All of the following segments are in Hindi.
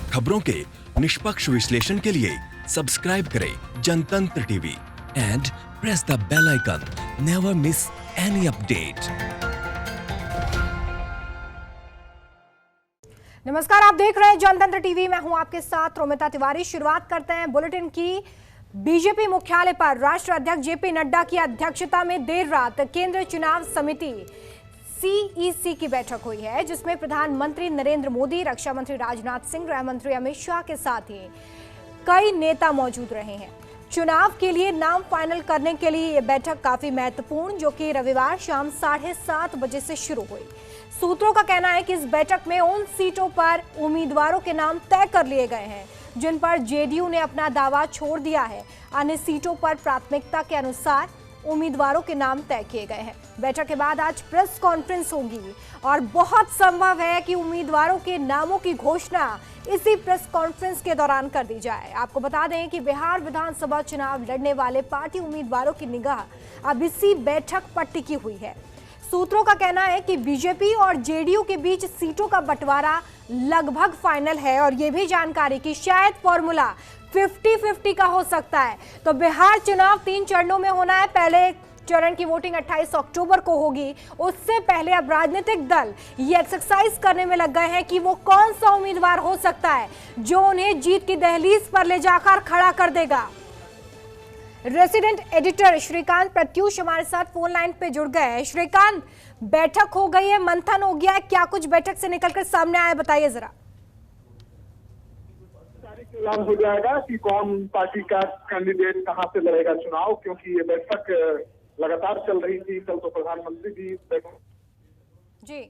खबरों के निष्पक्ष विश्लेषण के लिए सब्सक्राइब करें Jantantra TV and press the bell icon. Never miss any update. नमस्कार, आप देख रहे हैं जनतंत्र टीवी। मैं हूं आपके साथ रोमिता तिवारी। शुरुआत करते हैं बुलेटिन की। बीजेपी मुख्यालय पर राष्ट्रीय अध्यक्ष जेपी नड्डा की अध्यक्षता में देर रात केंद्रीय चुनाव समिति सीईसी की बैठक हुई है, जिसमें प्रधानमंत्री नरेंद्र मोदी, रक्षा मंत्री राजनाथ सिंह, गृह मंत्री अमित शाह के साथ ही कई नेता मौजूद रहे हैं। चुनाव के लिए नाम फाइनल करने के लिए यह बैठक काफी महत्वपूर्ण, जो कि रविवार शाम 7:30 बजे से शुरू हुई। सूत्रों का कहना है कि इस बैठक में उन सीटों पर उम्मीदवारों के नाम तय कर लिए गए हैं जिन पर जेडीयू ने अपना दावा छोड़ दिया है। अन्य सीटों पर प्राथमिकता के अनुसार उम्मीदवारों के नाम तय किए गए हैं। बैठक के बाद आज प्रेस कॉन्फ्रेंस होगी और बहुत संभव है कि उम्मीदवारों के नामों की घोषणा इसी प्रेस कॉन्फ्रेंस के दौरान कर दी जाए। आपको बता दें कि बिहार विधानसभा चुनाव लड़ने वाले पार्टी उम्मीदवारों की निगाह अब इसी बैठक पर टिकी हुई है। सूत्रों का कहना है कि बीजेपी और जेडीयू के बीच सीटों का बंटवारा लगभग फाइनल है और ये भी जानकारी कि शायद फॉर्मूला 50-50 का हो सकता है। तो बिहार चुनाव 3 चरणों में होना है। पहले चरण की वोटिंग 28 अक्टूबर को होगी। उससे पहले अब राजनीतिक दल ये एक्सरसाइज करने में लग गए हैं कि वो कौन सा उम्मीदवार हो सकता है जो उन्हें जीत की दहलीज पर ले जाकर खड़ा कर देगा। रेसिडेंट एडिटर श्रीकांत प्रत्यूष हमारे साथ फोन लाइन पे जुड़ गए हैं। श्रीकांत, बैठक हो गई है, मंथन हो गया है, क्या कुछ बैठक से निकलकर सामने आया, बताइए जरा। ऐलान हो जाएगा कि कौन पार्टी का कैंडिडेट कहां से लड़ेगा चुनाव, क्योंकि ये बैठक लगातार चल रही थी। कल तो प्रधानमंत्री जी जी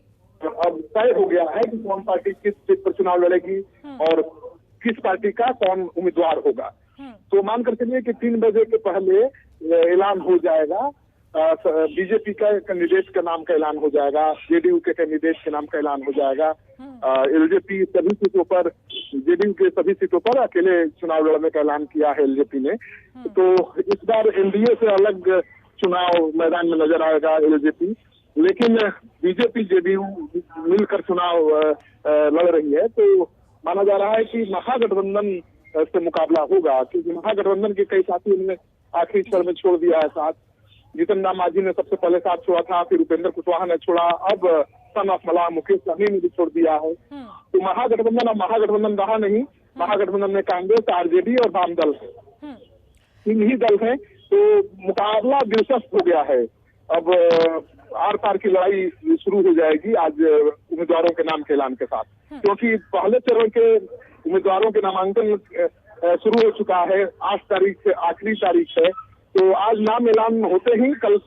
अब तय हो गया है कि कौन पार्टी किस सीट पर चुनाव लड़ेगी और किस पार्टी का कौन उम्मीदवार होगा। तो मानकर चलिए कि 3 बजे के पहले ऐलान हो जाएगा। बीजेपी का कैंडिडेट का नाम का ऐलान हो जाएगा, जेडीयू के कैंडिडेट के नाम का ऐलान हो जाएगा। एलजेपी सभी सीटों पर, जेडीयू के सभी सीटों पर अकेले चुनाव लड़ने का ऐलान किया है एलजेपी ने। तो इस बार एनडीए से अलग चुनाव मैदान में नजर आएगा एलजेपी, लेकिन बीजेपी जेडीयू मिलकर चुनाव लड़ रही है। तो माना जा रहा है कि महागठबंधन से मुकाबला होगा, क्योंकि महागठबंधन के कई साथी उन्होंने आखिरी क्षण में छोड़ दिया है साथ। जीतन राम मांझी ने सबसे पहले साथ छोड़ा था, फिर उपेंद्र कुशवाहा ने छोड़ा, अब सन ऑफ मलाह मुकेश सहनी ने भी छोड़ दिया है। तो महागठबंधन अब महागठबंधन रहा नहीं। महागठबंधन में कांग्रेस, आरजेडी और वाम दल है, 3 ही दल हैं। तो मुकाबला दिलचस्प हो गया है। अब आर पार की लड़ाई शुरू हो जाएगी आज उम्मीदवारों के नाम के ऐलान के साथ, क्योंकि पहले चरण के उम्मीदवारों के नामांकन शुरू हो चुका है। 8 तारीख से आखिरी तारीख है, तो आज नाम ऐलान होते ही कल।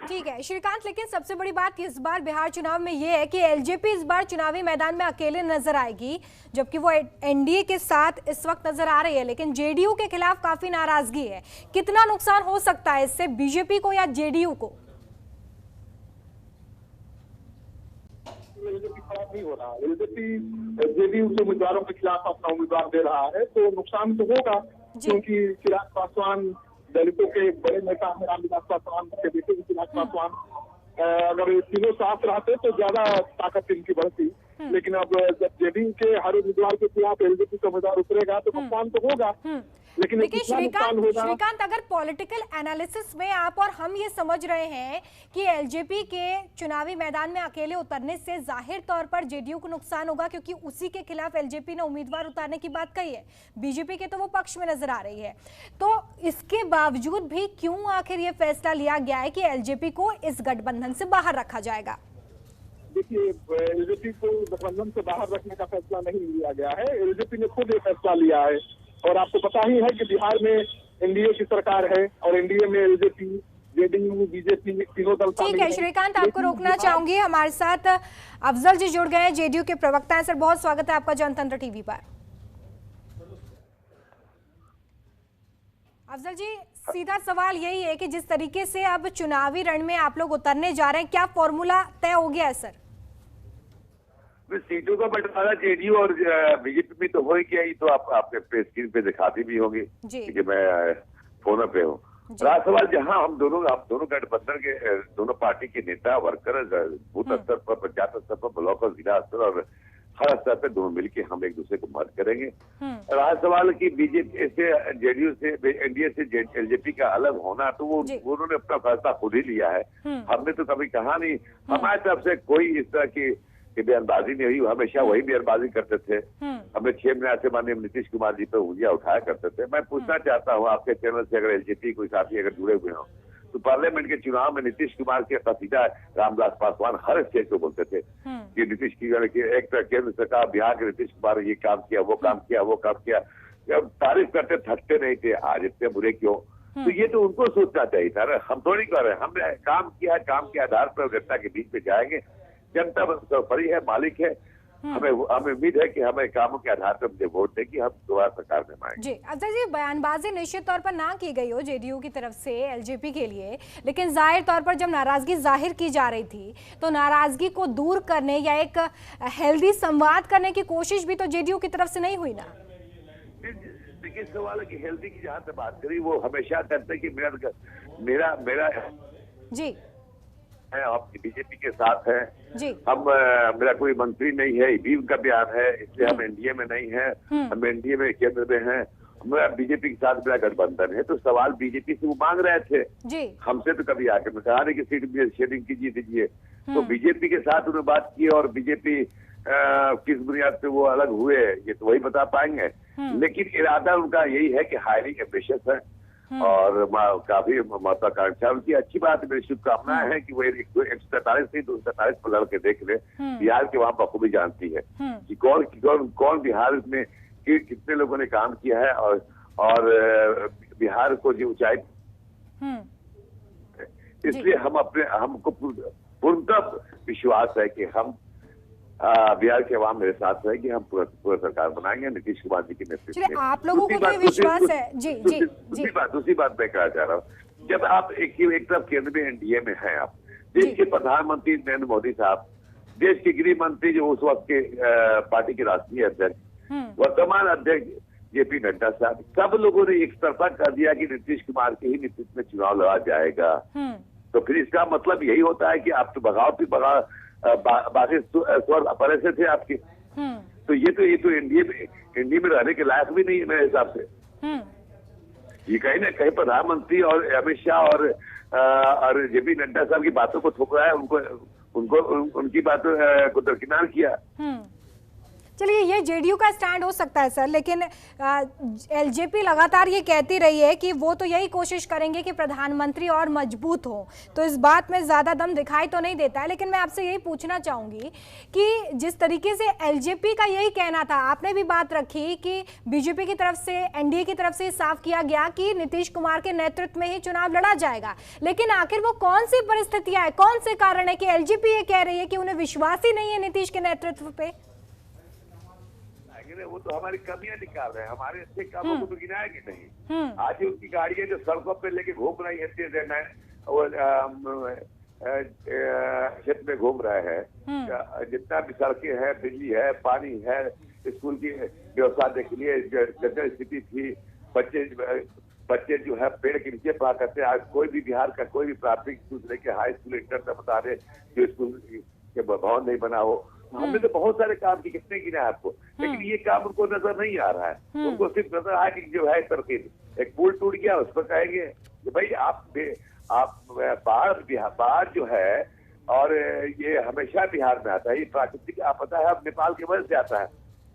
ठीक है श्रीकांत, लेकिन सबसे बड़ी बात इस बार बिहार चुनाव में ये है कि एलजेपी इस बार चुनावी मैदान में अकेले नजर आएगी, जबकि वो एनडीए के साथ इस वक्त नजर आ रही है। लेकिन जेडीयू के खिलाफ काफी नाराजगी है। कितना नुकसान हो सकता है इससे बीजेपी को या जेडीयू को? एलजेपी खराब नहीं हो रहा। एलजेपी जेडीयू के उम्मीदवारों के खिलाफ अपना उम्मीदवार दे रहा है, तो नुकसान तो होगा, क्योंकि चिराग पासवान दलितों के बड़े नेता हैं। रामविलास पासवान के बेटे चिराग पासवान, अगर ये तीनों साथ रहते तो ज्यादा ताकत इनकी बढ़ती। लेकिन अब जब जेडीयू के हर उम्मीदवार के खिलाफ एलजेपी का उम्मीदवार उतरेगा तो नुकसान तो होगा। लेकिन श्रीकांत, अगर पॉलिटिकल एनालिसिस में आप और हम ये समझ रहे हैं कि एलजेपी के चुनावी मैदान में अकेले उतरने से जाहिर तौर पर जेडीयू को नुकसान होगा, क्योंकि उसी के खिलाफ एलजेपी ने उम्मीदवार उतारने की बात कही है। बीजेपी के तो वो पक्ष में नजर आ रही है। तो इसके बावजूद भी क्यों आखिर ये फैसला लिया गया है कि एलजेपी को इस गठबंधन से बाहर रखा जाएगा? देखिए, एलजेपी को गठबंधन से बाहर रखने का फैसला नहीं लिया गया है। एलजेपी ने खुद एक फैसला लिया है, और आपको पता ही है कि बिहार में एनडीए की सरकार है और एनडीए में एलजेपी, जेडीयू, बीजेपी तीनों दल। ठीक है श्रीकांत, आपको रोकना चाहूंगी। हमारे साथ अफजल जी जुड़ गए हैं, जेडीयू के प्रवक्ता हैं। सर, बहुत स्वागत है आपका जनतंत्र टीवी पर। अफजल जी, सीधा सवाल यही है कि जिस तरीके से अब चुनावी रण में आप लोग उतरने जा रहे हैं, क्या फॉर्मूला तय हो गया है सर? सीटों का बंटवारा जेडीयू और बीजेपी में तो हो ही गया, ही तो आप आपके स्क्रीन पे दिखाती भी होंगी कि मैं फोन पे हूँ। रहा सवाल जहाँ हम दोनों गठबंधन के दोनों पार्टी के नेता वर्कर बूथ स्तर पर, पंचायत स्तर पर, ब्लॉक और जिला स्तर और हर स्तर पे दोनों मिलकर हम एक दूसरे को मदद करेंगे। रहा सवाल की बीजेपी से, जेडीयू से, एनडीए से एलजेपी का अलग होना, तो वो उन्होंने अपना फैसला खुद ही लिया है। हमने तो कभी कहा नहीं, हमारे तरफ से कोई इस तरह की बयानबाजी नहीं हुई। हमेशा वही बयानबाजी करते थे। हमें 6 महीने से माननीय नीतीश कुमार जी पे उंगलियां उठाया करते थे। मैं पूछना चाहता हूँ आपके चैनल से, अगर एलजेपी कोई साथी अगर जुड़े हुए हो, तो पार्लियामेंट के चुनाव में नीतीश कुमार के कसीदा रामविलास पासवान हर स्टेज को बोलते थे कि नीतीश की एक तरह केंद्र सरकार, बिहार के नीतीश कुमार ये काम किया, वो काम किया, वो काम किया, जब तारीफ करते थकते नहीं थे। आज इतने बुरे क्यों? तो ये तो उनको सोचना चाहिए था। हम थोड़ी कर रहे हैं, हमने काम किया है, काम के आधार पर जनता के बीच में जाएंगे। जनता बड़ी है, मालिक है। हमें उम्मीद है कि हमें कामों के आधार पर मुझे वोट देगी, हम दोबारा सरकार में आएंगे। जी अफजल जी, बयानबाजी निश्चित तौर पर ना की गई हो जेडीयू की तरफ से एलजेपी के लिए, लेकिन जाहिर तौर पर जब नाराजगी जाहिर की जा रही थी तो नाराजगी को दूर करने या एक हेल्दी संवाद करने की कोशिश भी तो जेडीयू की तरफ से नहीं हुई ना? देखिए, सवाल है कि हेल्दी की जहाँ से बात करी, वो हमेशा कहते हैं कि मेरा जी है, आप बीजेपी के साथ हैं जी। हम, मेरा कोई मंत्री नहीं है, भी उनका बयान है, इसलिए हम एनडीए में नहीं है, हम एनडीए में केंद्र में हैं, मेरा बीजेपी के साथ मेरा गठबंधन है। तो सवाल बीजेपी से वो मांग रहे थे जी। हमसे तो कभी आके मैं कहा नहीं कि सीट शेयरिंग कीजिए दीजिए। तो बीजेपी के साथ उन्होंने बात की, और बीजेपी किस बुनियाद पे वो अलग हुए ये तो वही बता पाएंगे। लेकिन इरादा उनका यही है कि हाईली एम्बिशियस है और काफी महत्वाकांक्षा उनकी। अच्छी बात है, मेरी शुभकामनाएं हैं कि वो 143 नहीं 247 पर लड़के देख ले। बिहार के वहाँ बखूबी जानती है कि कौन बिहार में कितने लोगों ने काम किया है, और बिहार को जो ऊंचाई, इसलिए हमको पूर्णतः विश्वास है कि हम बिहार के अवाम मेरे साथ है कि हम पूरा सरकार बनाएंगे नीतीश कुमार जी के नेतृत्व में। आप लोगों को भी विश्वास है? जी जी जी। दूसरी बात मैं कहना चाह रहा हूँ, जब आप एक तरफ केंद्र में एनडीए में हैं, आप देश के प्रधानमंत्री नरेंद्र मोदी साहब, देश के गृह मंत्री जो उस वक्त के पार्टी के राष्ट्रीय अध्यक्ष, वर्तमान अध्यक्ष जेपी नड्डा साहब, सब लोगों ने एक तरफा कर दिया कि नीतीश कुमार के ही नेतृत्व में चुनाव लड़ा जाएगा। तो फिर इसका मतलब यही होता है कि आप तो बाकी स्वर अपने से थे आपके। तो ये तो एनडीए में रहने के लायक भी नहीं है मेरे हिसाब से। ये कहीं ना कहीं प्रधानमंत्री और अमित शाह और जेपी नड्डा साहब की बातों को थोप रहा है, उनकी बातों को दरकिनार किया। चलिए, ये जेडीयू का स्टैंड हो सकता है सर, लेकिन एलजेपी लगातार ये कहती रही है कि वो तो यही कोशिश करेंगे कि प्रधानमंत्री और मजबूत हो, तो इस बात में ज्यादा दम दिखाई तो नहीं देता है। लेकिन मैं आपसे यही पूछना चाहूंगी कि जिस तरीके से एलजेपी का यही कहना था, आपने भी बात रखी कि बीजेपी की तरफ से, एनडीए की तरफ से साफ किया गया कि नीतीश कुमार के नेतृत्व में ही चुनाव लड़ा जाएगा, लेकिन आखिर वो कौन सी परिस्थितियां है, कौन से कारण है कि एलजेपी ये कह रही है कि उन्हें विश्वास ही नहीं है नीतीश के नेतृत्व पे? वो तो हमारी कमियां निकाल रहे हैं, हमारे अच्छे कामों को तो गिनाएंगे नहीं। आज उनकी गाड़ियां जो सड़कों पे लेके घूम रही है, क्षेत्र में घूम रहे हैं, जितना भी सड़कें हैं, बिजली है, पानी है, स्कूल की व्यवस्था देख लिए, जर्जर स्थिति थी, बच्चे जो है पेड़ के नीचे पढ़ा करते। आज कोई भी बिहार का कोई भी प्राथमिक स्कूल लेके हाई स्कूल इंटर तक बता रहे जो स्कूल के भवन नहीं बना हो। हमने तो बहुत सारे काम किए, कितने गिना आपको, लेकिन ये काम उनको नजर नहीं आ रहा है। उनको सिर्फ नजर आया कि जो है तरकीब, एक पुल टूट गया उस पर कहेंगे कि भाई आप बाढ़ जो है, और ये हमेशा बिहार में आता है, ये प्राकृतिक आपदा है, अब नेपाल की वजह से आता है।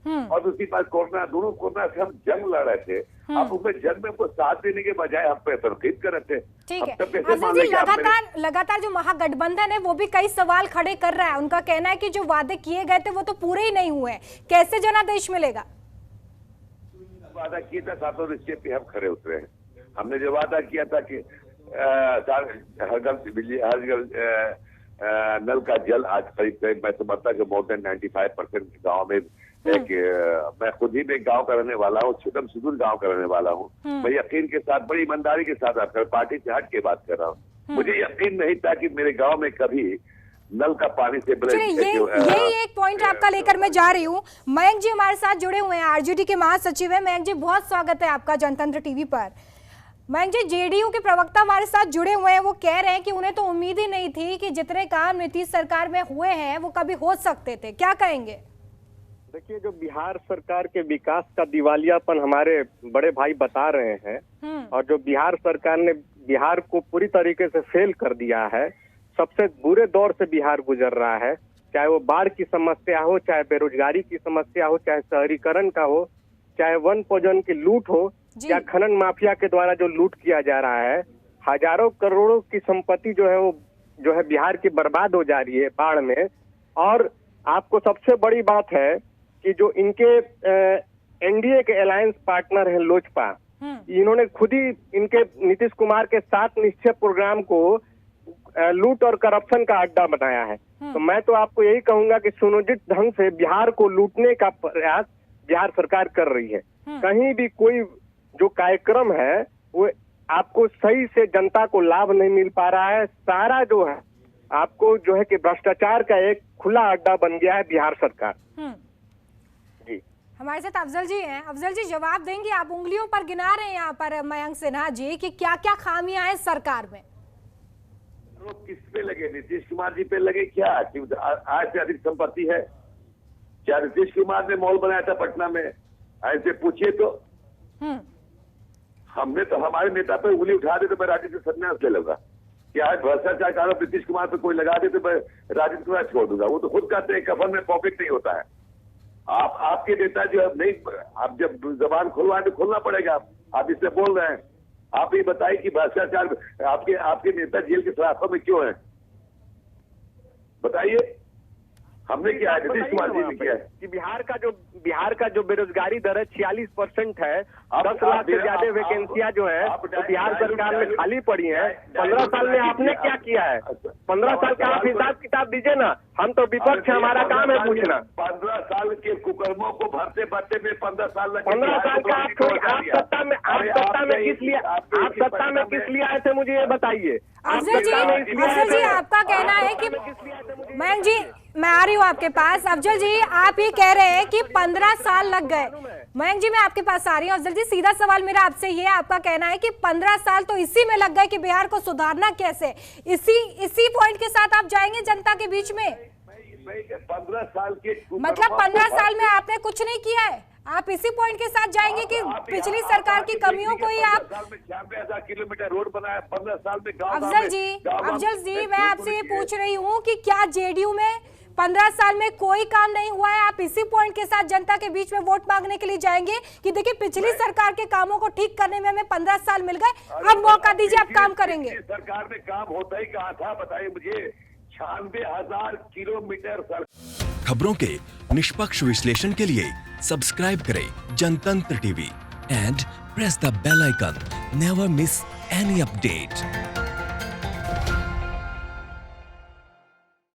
और दूसरी बात कोरोना, दोनों कोरोना से हम जंग लड़ रहे थे, अब उसमें जंग में हमको साथ देने के बजाय हम पे तरकीब कर रहे थे। ठीक है, लगातार जो महागठबंधन है वो भी कई सवाल खड़े कर रहा है। उनका कहना है कि जो वादे किए गए थे वो तो पूरे ही नहीं हुए, कैसे जनादेश मिलेगा? वादा किया था, सातों रिश्ते पे हम खड़े उतरे हैं। हमने जो वादा किया था कि हर घर बिजली, हर नल का जल, आज करीब मैं समझता कि मोर देन 95% गाँव में मैं खुद ही में गांव का रहने वाला हूँ, छोटम सुदूर गांव का रहने वाला हूँ। मैं यकीन के साथ, बड़ी ईमानदारी के साथ आपका पार्टी से हट के बात कर रहा हूँ। मुझे यकीन नहीं था कि मेरे गांव में कभी नल का पानी से यही एक पॉइंट आपका लेकर मैं जा रही हूँ। मयंक जी हमारे साथ जुड़े हुए हैं, आरजेडी के महासचिव है। मयंक जी, बहुत स्वागत है आपका जनतंत्र टीवी पर। मयंक जी, जेडीयू के प्रवक्ता हमारे साथ जुड़े हुए हैं, वो कह रहे हैं कि उन्हें तो उम्मीद ही नहीं थी कि जितने काम नीतीश सरकार में हुए हैं वो कभी हो सकते थे, क्या कहेंगे? देखिए, जो बिहार सरकार के विकास का दिवालियापन हमारे बड़े भाई बता रहे हैं और जो बिहार सरकार ने बिहार को पूरी तरीके से फेल कर दिया है, सबसे बुरे दौर से बिहार गुजर रहा है। चाहे वो बाढ़ की समस्या हो, चाहे बेरोजगारी की समस्या हो, चाहे शहरीकरण का हो, चाहे वन भोजन की लूट हो, या खनन माफिया के द्वारा जो लूट किया जा रहा है। हजारों करोड़ों की संपत्ति जो है बिहार की बर्बाद हो जा रही है बाढ़ में। और आपको सबसे बड़ी बात है कि जो इनके एनडीए के अलायंस पार्टनर हैं लोजपा, इन्होंने खुद ही इनके नीतीश कुमार के 7 निश्चय प्रोग्राम को लूट और करप्शन का अड्डा बनाया है। तो मैं तो आपको यही कहूंगा कि सुनियोजित ढंग से बिहार को लूटने का प्रयास बिहार सरकार कर रही है। कहीं भी कोई जो कार्यक्रम है वो आपको सही से जनता को लाभ नहीं मिल पा रहा है। सारा जो है आपको जो है कि भ्रष्टाचार का एक खुला अड्डा बन गया है बिहार सरकार। जी, हमारे साथ अफजल जी हैं। अफजल जी जवाब देंगे? आप उंगलियों पर गिना रहे हैं यहाँ पर मयंक सिन्हा जी कि क्या क्या खामियां हैं सरकार में। किस पे लगे? नीतीश कुमार जी पे लगे क्या? आज से अधिक संपत्ति है क्या? नीतीश कुमार ने मॉल बनाया था पटना में, ऐसे पूछिए तो। हमने तो हमारे नेता पे उंगली उठा दे तो मैं राजनीति से संन्यास ले लूंगा। क्या है भ्रष्टाचार का आरोप नीतीश कुमार पे कोई लगा दे तो मैं राजनीति को छोड़ दूंगा। वो तो खुद कहते हैं कफन में पॉकेट नहीं होता है। आपके नेता जो नहीं, आप जब जबान खुलवाए तो खोलना पड़ेगा। आप इससे बोल रहे हैं, आप ही बताइए कि भ्रष्टाचार आपके नेता जेल के सलाखों में क्यों है? बताइए, हमने क्या है? नीतीश कुमार जी ने किया है कि बिहार का जो बेरोजगारी दर है 46% है। 10 लाख से ज्यादा वैकेंसियां जो है तो बिहार सरकार में खाली पड़ी है। 15 साल में आपने क्या किया है? 15 साल का आप हिसाब किताब दीजिए ना। हम तो विपक्ष, हमारा काम है पूछना। 15 साल के कुकर्मों को भरते भरते में 15 साल लगे। 15 साल का आप सत्ता में किस लिए आए थे, मुझे ये बताइए। अफजल जी आपका कहना है कि मयंक जी, मैं आ रही हूँ आपके पास। अफजल जी आप ये कह रहे हैं कि 15 साल लग गए। मयंक जी मैं आपके पास आ रही हूँ। अफजल जी सीधा सवाल मेरा आपसे ये है, आपका कहना है कि 15 साल तो इसी में लग गए कि बिहार को सुधारना कैसे? इसी पॉइंट के साथ आप जाएंगे जनता के बीच में? 15 साल के मतलब 15 साल में आपने कुछ नहीं किया है, आप इसी पॉइंट के साथ जाएंगे कि पिछली सरकार की कमियों को ही आप? 96,000 किलोमीटर रोड बनाया 15 साल में। अफजल जी मैं आपसे ये पूछ रही हूँ कि क्या जेडीयू में 15 साल में कोई काम नहीं हुआ है? आप इसी पॉइंट के साथ जनता के बीच में वोट मांगने के लिए जाएंगे कि देखिए पिछली सरकार के कामों को ठीक करने में हमें 15 साल मिल गए, अब मौका दीजिए, अब काम करेंगे। सरकार में काम होता ही कहा था, बताइए मुझे। 96,000 किलोमीटर। खबरों के निष्पक्ष विश्लेषण के लिए सब्सक्राइब करें Jantantra TV and press the bell icon. Never miss any update.